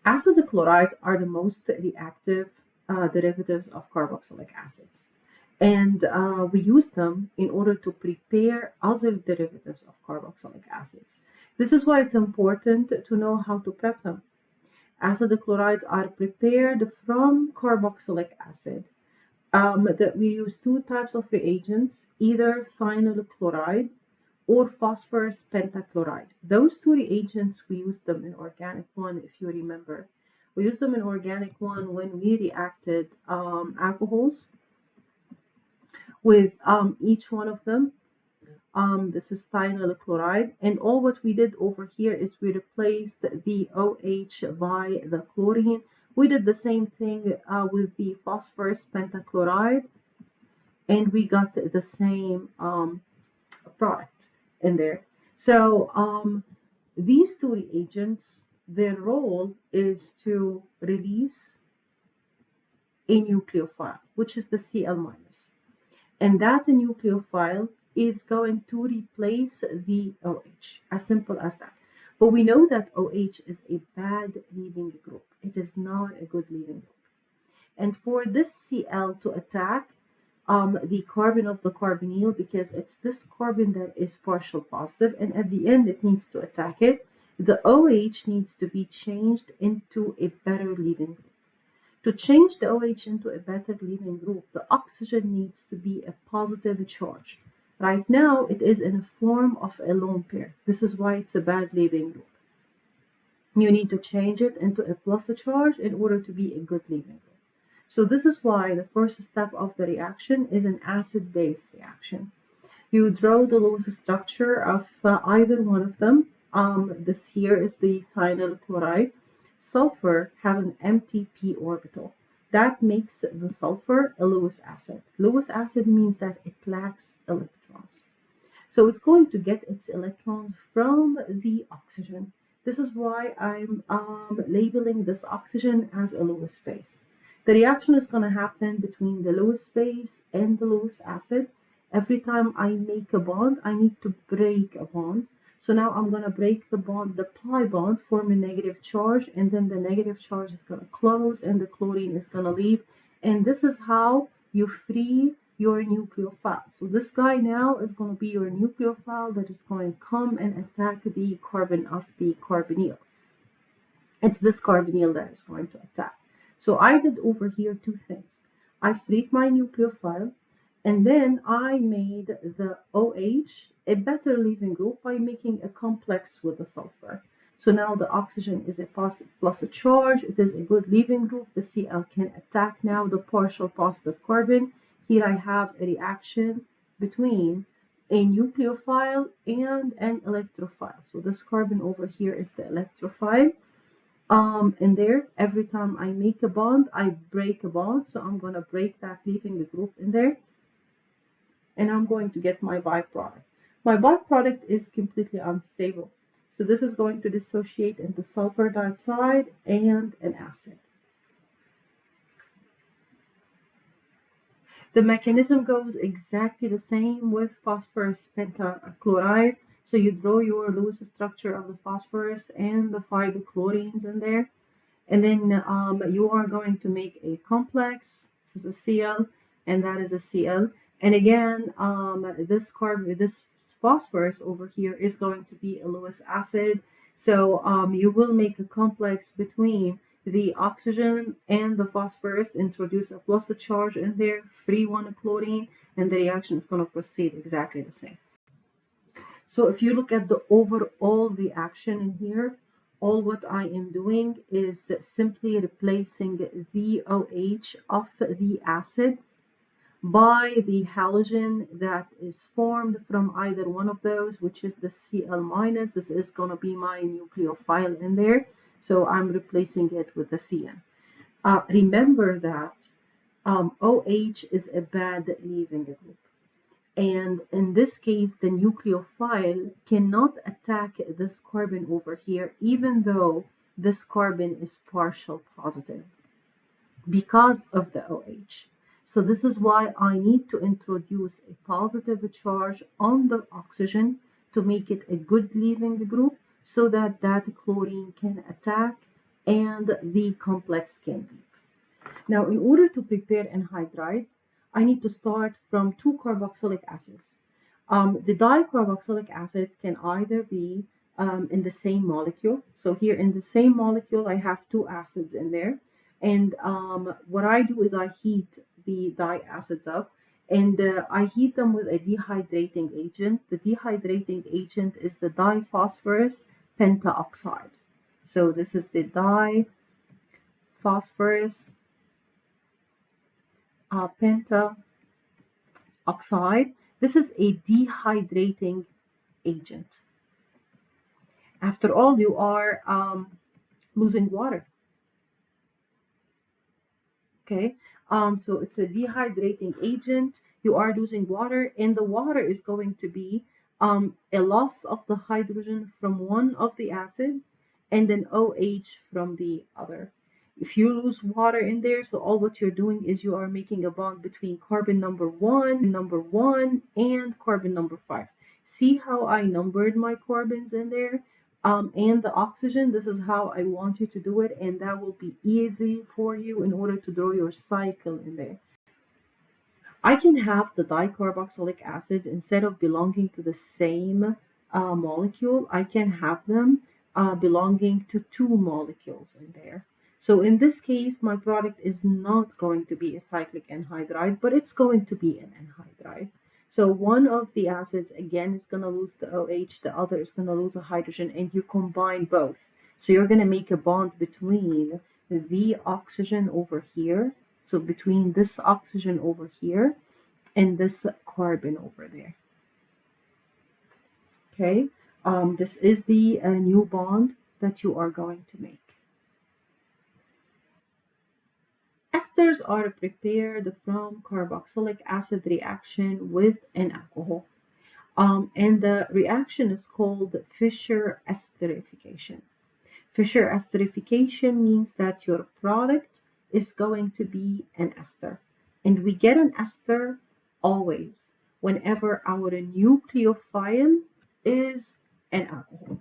Acid chlorides are the most reactive derivatives of carboxylic acids. And we use them in order to prepare other derivatives of carboxylic acids. This is why it's important to know how to prep them. Acid chlorides are prepared from carboxylic acid. That we use two types of reagents, either thionyl chloride or phosphorus pentachloride. Those two reagents, we use them in organic one, if you remember. We use them in organic one when we reacted alcohols with each one of them. This is thionyl chloride, and all what we did over here is we replaced the OH by the chlorine. We did the same thing with the phosphorus pentachloride, and we got the same product in there. So these two reagents, their role is to release a nucleophile, which is the Cl minus. And that nucleophile is going to replace the OH, as simple as that. But we know that OH is a bad leaving group. It is not a good leaving group. And for this Cl to attack the carbon of the carbonyl, because it's this carbon that is partial positive, and at the end it needs to attack it, the OH needs to be changed into a better leaving group. To change the OH into a better leaving group, the oxygen needs to be a positive charge. Right now, it is in a form of a lone pair. This is why it's a bad leaving group. You need to change it into a plus charge in order to be a good leaving group. So this is why the first step of the reaction is an acid-base reaction. You draw the Lewis structure of either one of them. This here is the thionyl chloride. Sulfur has an empty p orbital. That makes the sulfur a Lewis acid. Lewis acid means that it lacks electrons. So it's going to get its electrons from the oxygen. This is why I'm labeling this oxygen as a Lewis base. The reaction is going to happen between the Lewis base and the Lewis acid. Every time I make a bond, I need to break a bond. So now I'm going to break the bond, the pi bond, form a negative charge, and then the negative charge is going to close and the chlorine is going to leave. And this is how you free your nucleophile. So this guy now is going to be your nucleophile that is going to come and attack the carbon of the carbonyl. It's this carbonyl that is going to attack. So I did over here two things. I freed my nucleophile, and then I made the OH a better leaving group by making a complex with the sulfur. So now the oxygen is a plus a charge. It is a good leaving group. The Cl can attack now the partial positive carbon. Here I have a reaction between a nucleophile and an electrophile. So this carbon over here is the electrophile. In there, every time I make a bond, I break a bond. So I'm going to break that leaving the group in there. And I'm going to get my byproduct. My byproduct is completely unstable. So this is going to dissociate into sulfur dioxide and an acid. The mechanism goes exactly the same with phosphorus pentachloride. So you draw your Lewis structure of the phosphorus and the 5 chlorines in there. And then you are going to make a complex. This is a Cl, and that is a Cl. And again, this phosphorus over here is going to be a Lewis acid. So you will make a complex between the oxygen and the phosphorus, introduce a plus a charge in there, free one chlorine, and the reaction is going to proceed exactly the same. So if you look at the overall reaction in here, all what I am doing is simply replacing the OH of the acid by the halogen that is formed from either one of those, which is the Cl minus. This is going to be my nucleophile in there. So I'm replacing it with the Cn. Remember that OH is a bad leaving group. And in this case, the nucleophile cannot attack this carbon over here, even though this carbon is partial positive because of the OH. So this is why I need to introduce a positive charge on the oxygen to make it a good leaving group so that that chlorine can attack and the complex can be. Now, in order to prepare anhydride, I need to start from two carboxylic acids. The dicarboxylic acids can either be in the same molecule. So here in the same molecule, I have two acids in there. And what I do is I heat the diacids up, and I heat them with a dehydrating agent. The dehydrating agent is the diphosphorus pentaoxide. So this is the diphosphorus pentaoxide. This is a dehydrating agent. After all, you are losing water. Okay, so it's a dehydrating agent. You are losing water, and the water is going to be a loss of the hydrogen from one of the acid and an OH from the other. If you lose water in there, so all what you're doing is you are making a bond between carbon number one, and carbon number 5. See how I numbered my carbons in there? And the oxygen, this is how I want you to do it, and that will be easy for you in order to draw your cycle in there. I can have the dicarboxylic acid, instead of belonging to the same molecule, I can have them belonging to two molecules in there. So in this case, my product is not going to be a cyclic anhydride, but it's going to be an anhydride. So one of the acids, again, is going to lose the OH, the other is going to lose a hydrogen, and you combine both. So you're going to make a bond between the oxygen over here, so between this oxygen over here and this carbon over there. Okay, this is the new bond that you are going to make. Esters are prepared from carboxylic acid reaction with an alcohol. And the reaction is called Fischer esterification. Fischer esterification means that your product is going to be an ester. And we get an ester always whenever our nucleophile is an alcohol.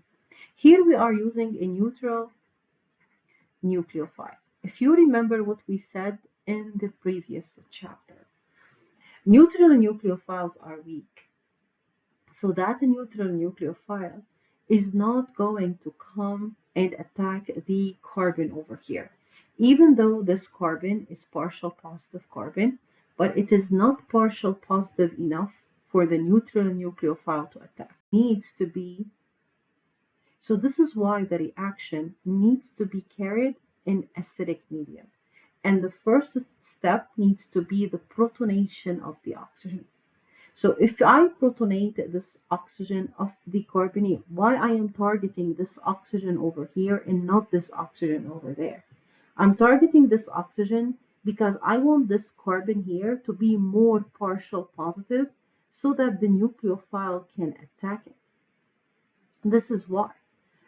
Here we are using a neutral nucleophile. If you remember what we said in the previous chapter, neutral nucleophiles are weak. So that neutral nucleophile is not going to come and attack the carbon over here. Even though this carbon is partial positive carbon, but it is not partial positive enough for the neutral nucleophile to attack. Needs to be. So this is why the reaction needs to be carried in acidic medium. And the first step needs to be the protonation of the oxygen. So if I protonate this oxygen of the carbonate, why I am targeting this oxygen over here and not this oxygen over there? I'm targeting this oxygen because I want this carbon here to be more partial positive so that the nucleophile can attack it. This is why.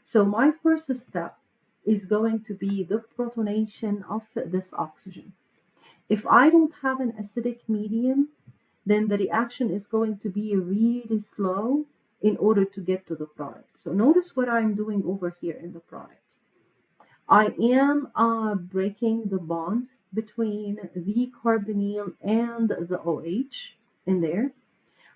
So my first step is going to be the protonation of this oxygen. If I don't have an acidic medium, then the reaction is going to be really slow in order to get to the product. So notice what I'm doing over here in the product. I am breaking the bond between the carbonyl and the OH in there.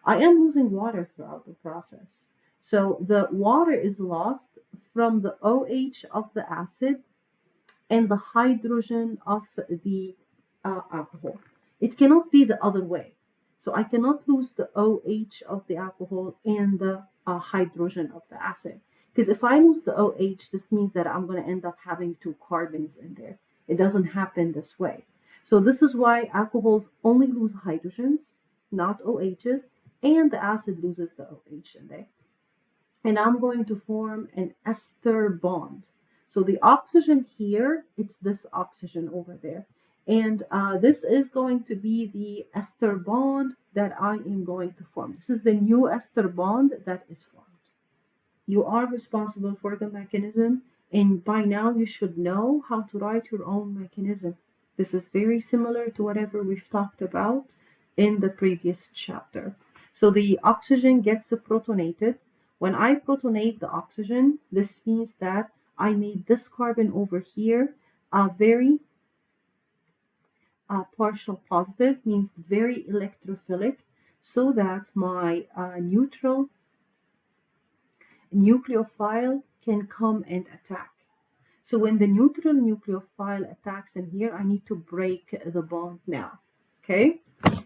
I am losing water throughout the process. So the water is lost from the OH of the acid and the hydrogen of the alcohol. It cannot be the other way. So I cannot lose the OH of the alcohol and the hydrogen of the acid. Because if I lose the OH, this means that I'm going to end up having two carbons in there. It doesn't happen this way. So this is why alcohols only lose hydrogens, not OHs, and the acid loses the OH in there. And I'm going to form an ester bond. So the oxygen here, it's this oxygen over there. And this is going to be the ester bond that I am going to form. This is the new ester bond that is formed. You are responsible for the mechanism, and by now you should know how to write your own mechanism. This is very similar to whatever we've talked about in the previous chapter. So the oxygen gets protonated. When I protonate the oxygen, this means that I made this carbon over here very partial positive, means very electrophilic, so that my neutral nucleophile can come and attack. So when the neutral nucleophile attacks in here, I need to break the bond now. Okay?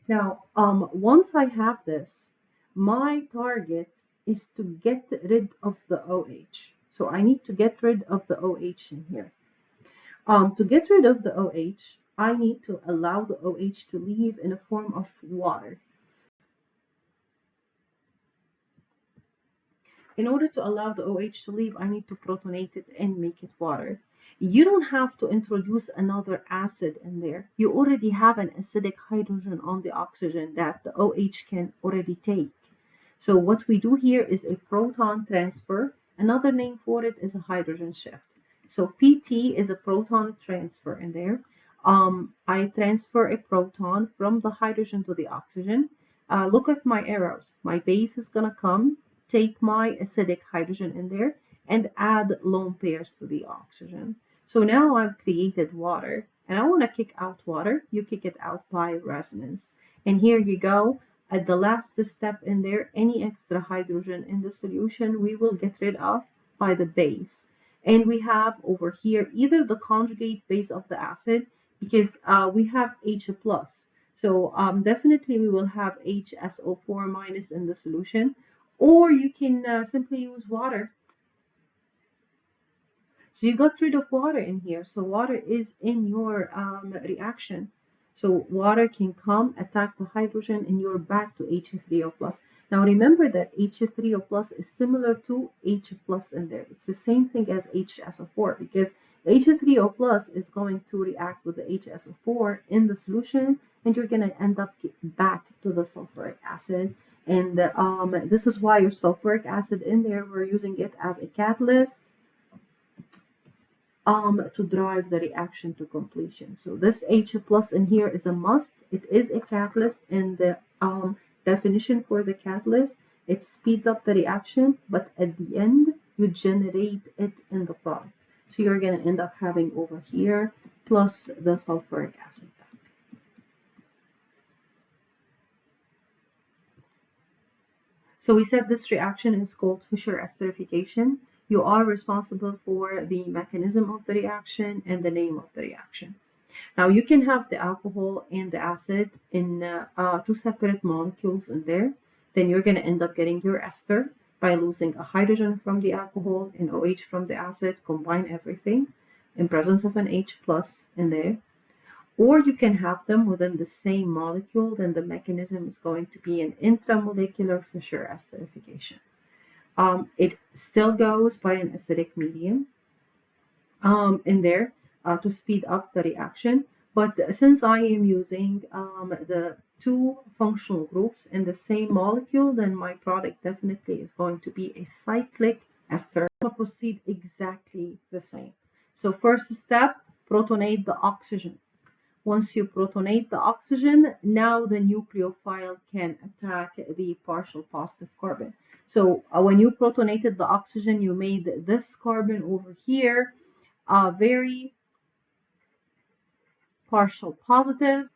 Now, once I have this, my target is to get rid of the OH. So I need to get rid of the OH in here. To get rid of the OH, I need to allow the OH to leave in a form of water. In order to allow the OH to leave, I need to protonate it and make it water. You don't have to introduce another acid in there. You already have an acidic hydrogen on the oxygen that the OH can already take. So what we do here is a proton transfer. Another name for it is a hydrogen shift. So PT is a proton transfer in there. I transfer a proton from the hydrogen to the oxygen. Look at my arrows. My base is going to come, take my acidic hydrogen in there, and add lone pairs to the oxygen. So now I've created water, and I want to kick out water. You kick it out by resonance. And here you go. At the last step in there, any extra hydrogen in the solution we will get rid of by the base. And we have over here either the conjugate base of the acid, because we have H plus. So definitely we will have HSO4 minus in the solution, or you can simply use water. So you got rid of water in here. So water is in your reaction. So water can come, attack the hydrogen, and you're back to H3O plus. Now remember that H3O plus is similar to H plus in there. It's the same thing as HSO4, because H3O plus is going to react with the HSO4 in the solution, and you're going to end up back to the sulfuric acid. And this is why your sulfuric acid in there, we're using it as a catalyst to drive the reaction to completion. So this H plus in here is a must. It is a catalyst, and the definition for the catalyst, it speeds up the reaction, but at the end you generate it in the product. So you're going to end up having over here plus the sulfuric acid back. So we said this reaction is called Fischer esterification. You are responsible for the mechanism of the reaction and the name of the reaction. Now you can have the alcohol and the acid in two separate molecules in there. Then you're going to end up getting your ester by losing a hydrogen from the alcohol and OH from the acid, combine everything in presence of an H plus in there. Or you can have them within the same molecule, then the mechanism is going to be an intramolecular Fischer esterification. It still goes by an acidic medium in there to speed up the reaction. But since I am using the two functional groups in the same molecule, then my product definitely is going to be a cyclic ester. I'm going to proceed exactly the same. So first step, protonate the oxygen. Once you protonate the oxygen, now the nucleophile can attack the partial positive carbon. So when you protonated the oxygen, you made this carbon over here very partial positive.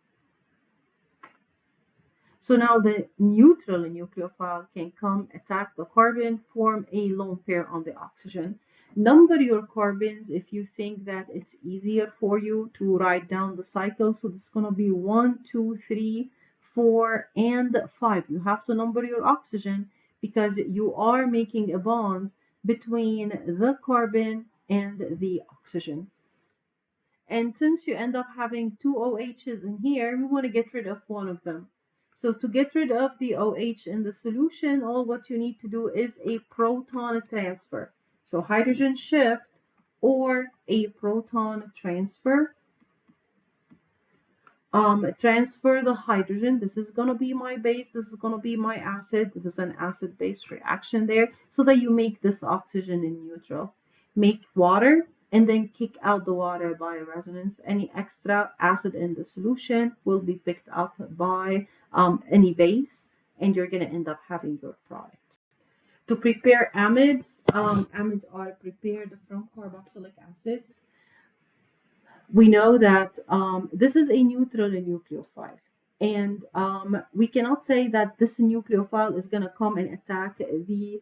So now the neutral nucleophile can come, attack the carbon, form a lone pair on the oxygen. Number your carbons if you think that it's easier for you to write down the cycle. So this is going to be 1, 2, 3, 4, and 5. You have to number your oxygen because you are making a bond between the carbon and the oxygen. And since you end up having two OHs in here, we want to get rid of one of them. So to get rid of the OH in the solution, all what you need to do is a proton transfer. So hydrogen shift or a proton transfer. Transfer the hydrogen. This is going to be my base. This is going to be my acid. This is an acid-base reaction there. So that you make this oxygen in neutral. Make water and then kick out the water by resonance. Any extra acid in the solution will be picked up by any base, and you're going to end up having your product. To prepare amides, amides are prepared from carboxylic acids. We know that this is a neutral nucleophile. And we cannot say that this nucleophile is going to come and attack the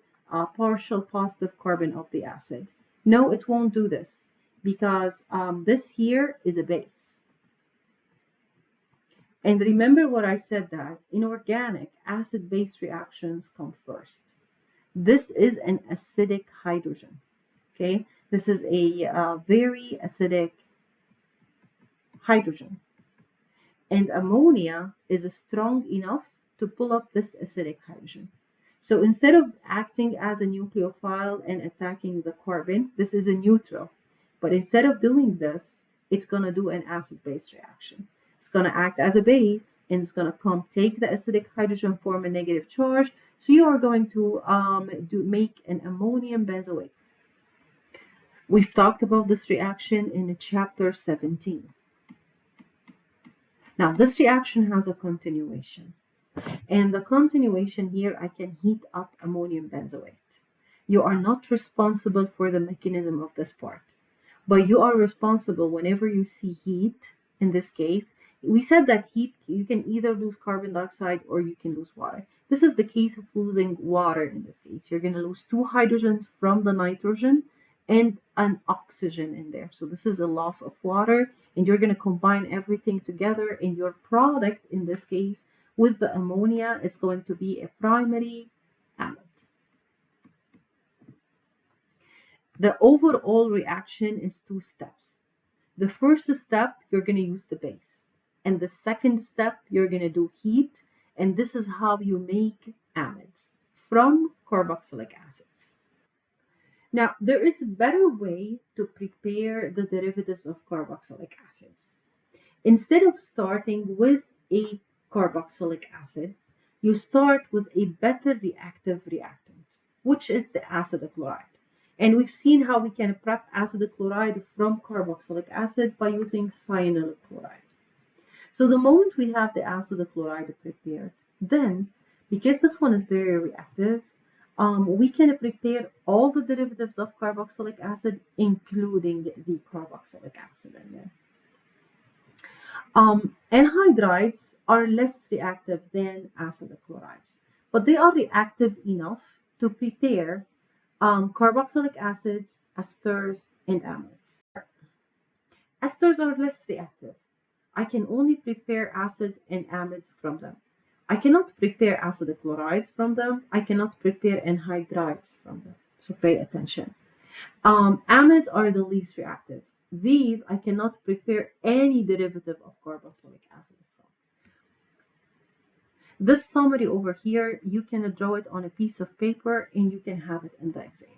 partial positive carbon of the acid. No, it won't do this because this here is a base. And remember what I said, that in organic, acid-base reactions come first. This is an acidic hydrogen, okay? This is a very acidic hydrogen. And ammonia is strong enough to pull up this acidic hydrogen. So instead of acting as a nucleophile and attacking the carbon, this is a neutral. But instead of doing this, it's going to do an acid-base reaction. It's going to act as a base, and it's going to come take the acidic hydrogen, form a negative charge. So you are going to make an ammonium benzoate. We've talked about this reaction in chapter 17. Now, this reaction has a continuation. And the continuation here, I can heat up ammonium benzoate. You are not responsible for the mechanism of this part, but you are responsible whenever you see heat. In this case, we said that heat, you can either lose carbon dioxide or you can lose water. This is the case of losing water in this case. You're going to lose 2 hydrogens from the nitrogen and an oxygen in there. So this is a loss of water, and you're going to combine everything together, and your product in this case with the ammonia is going to be a primary amide. The overall reaction is 2 steps. The first step, you're going to use the base. And the second step, you're going to do heat. And this is how you make amides from carboxylic acids. Now, there is a better way to prepare the derivatives of carboxylic acids. Instead of starting with a carboxylic acid, you start with a better reactive reactant, which is the acid chloride. And we've seen how we can prep acid chloride from carboxylic acid by using thionyl chloride. So the moment we have the acid chloride prepared, then, because this one is very reactive, we can prepare all the derivatives of carboxylic acid, including the carboxylic acid in there. Anhydrides are less reactive than acid chlorides, but they are reactive enough to prepare carboxylic acids, esters, and amides. Esters are less reactive. I can only prepare acids and amides from them. I cannot prepare acid chlorides from them. I cannot prepare anhydrides from them. So pay attention. Amides are the least reactive. These I cannot prepare any derivative of carboxylic acid from. This summary over here, you can draw it on a piece of paper and you can have it in the exam.